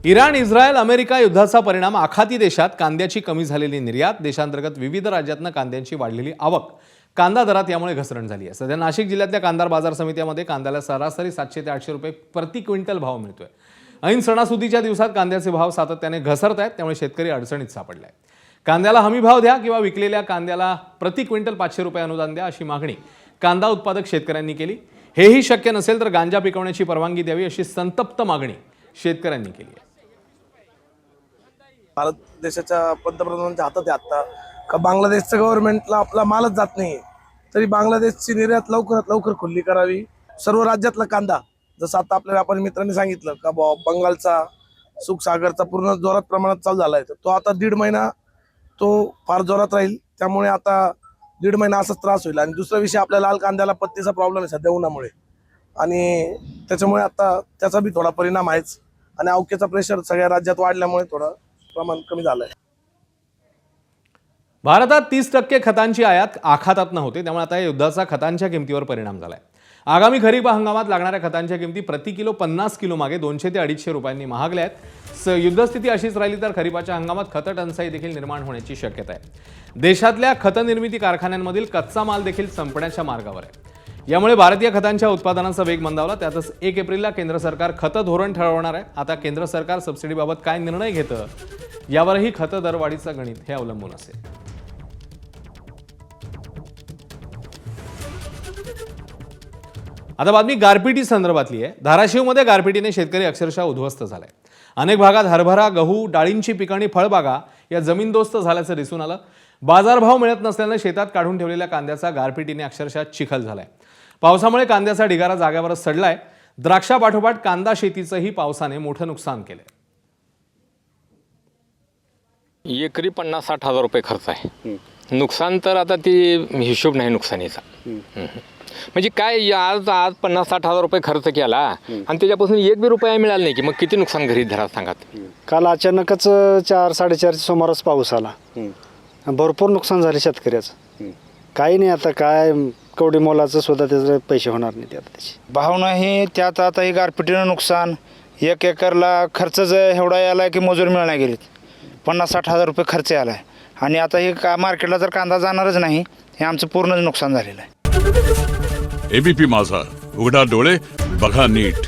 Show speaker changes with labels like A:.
A: Iran, Israel, America युद्धाचा परिणाम आखाती देशात कांद्याची कमी झालेली निर्यात, देशांतर्गत विविध राज्यातनं कांद्यांची वाढलेली आवक, कांदा दरात यामुळे घसरण झाली आहे। सध्या नाशिक जिल्ह्यातल्या कांदा बाजार समित्यामध्ये कांद्याला सरासरी 700 ते 800 रुपये प्रति क्विंटल भाव मिळतोय। ऐन सणासुदीच्या दिवसात कांद्याचे भाव सातत्याने घसरत आहेत, त्यामुळे शेतकरी अडचणीत सापडले आहेत। कांद्याला हमी भाव द्या किंवा विकलेल्या कांद्याला प्रति क्विंटल 500 रुपये अनुदान द्या, अशी मागणी कांदा उत्पादक शेतकऱ्यांनी केली। हेही शक्य नसेल तर गांजा पिकवण्याची परवानगी द्यावी, अशी संतप्त मागणी शेतकऱ्यांनी केली आहे।
B: भारत देशाच्या पंतप्रधानांच्या हातात आहे आता का बांगलादेशचं गव्हर्नमेंटला आपला मालच जात नाही, तरी बांगलादेशची निर्यात लवकरात लवकर खुल्ली करावी। सर्व राज्यातला कांदा, जसं आता आपल्या व्यापारी मित्रांनी सांगितलं का बंगालचा सुखसागरचा पूर्ण जोरात प्रमाणात चालू झाला आहे, तो आता 1.5 महिना तो फार जोरात राहील। त्यामुळे आता 1.5 महिना असाच त्रास होईल। आणि दुसरा विषय, आपल्या लाल कांद्याला पत्तीचा प्रॉब्लेम आहे सध्या उन्हामुळे, आणि त्याच्यामुळे आता त्याचा बी थोडा परिणाम आहेच। आणि अवकेचा प्रेशर सगळ्या राज्यात वाढल्यामुळे थोडं प्रमाण कमी झालंय।
A: भारतात 30% खतांची आयात आखातातनं होते, त्यामुळे आता या युद्धाचा खतांच्या किमतीवर परिणाम झालाय। आगामी खरीप हंगामात लागणाऱ्या खतांच्या किमती प्रति किलो 50 किलो मागे 200 ते 250 रुपयांनी महागल्या आहेत। युद्धस्थिती अशीच राहिली तर खरीपाच्या हंगामात खत टंचाई देखील निर्माण होण्याची शक्यता आहे। देशातल्या खत निर्मिती कारखान्यांमधील कच्चा माल देखील संपण्याच्या मार्गावर आहे। यामुळे भारतीय खतांच्या उत्पादनाचा वेग मंदावला। त्यातच 1 एप्रिलला केंद्र सरकार खत धोरण ठरवणार आहे। आता केंद्र सरकार सबसिडीबाबत काय निर्णय घेतं यावरही खत दरवाढीचं गणित हे अवलंबून असेल। आता बातमी गारपिटी संदर्भातली आहे। धाराशिवमध्ये गारपिटीने शेतकरी अक्षरशः उद्ध्वस्त झालाय। अनेक भागात हरभरा, गहू, डाळींची पिकणी, फळबागा या जमीनदोस्त झाल्याचं दिसून आलं। बाजारभाव मिळत नसल्यानं शेतात काढून ठेवलेल्या कांद्याचा गारपिटीने अक्षरशः चिखल झालाय। पावसामुळे कांद्याचा ढिगारा जाग्यावरच सडलाय। द्राक्षापाठोपाठ कांदा शेतीचंही पावसाने मोठं नुकसान केलंय।
C: एकरी 50-60 हजार रुपये खर्च आहे। नुकसान तर आता ती हिशोब नाही नुकसानीचा। म्हणजे काय, आज 50-60 हजार रुपये खर्च केला आणि त्याच्यापासून 1 बी रुपया मिळाला नाही की मग किती नुकसान घरी धरा सांगा।
D: काल अचानकच 4-4:30 सुमारास पाऊस आला, भरपूर नुकसान झाले शेतकऱ्याचं। काही नाही, आता काय कवडी मोलाचं सुद्धा त्याचे पैसे होणार नाही त्यात त्याची
E: भाव नाही। त्यात आता हे गारपिटीनं नुकसान, 1 एकरला खर्च एवढा याला की मजूर मिळणार गेलीत, 50-60 हजार रुपये खर्च आला आहे। आणि आता हे मार्केटला जर कांदा जाणारच नाही, हे आमचं पूर्णच नुकसान झालेलं आहे।
F: एबीपी माझा, उघडा डोळे बघा नीट।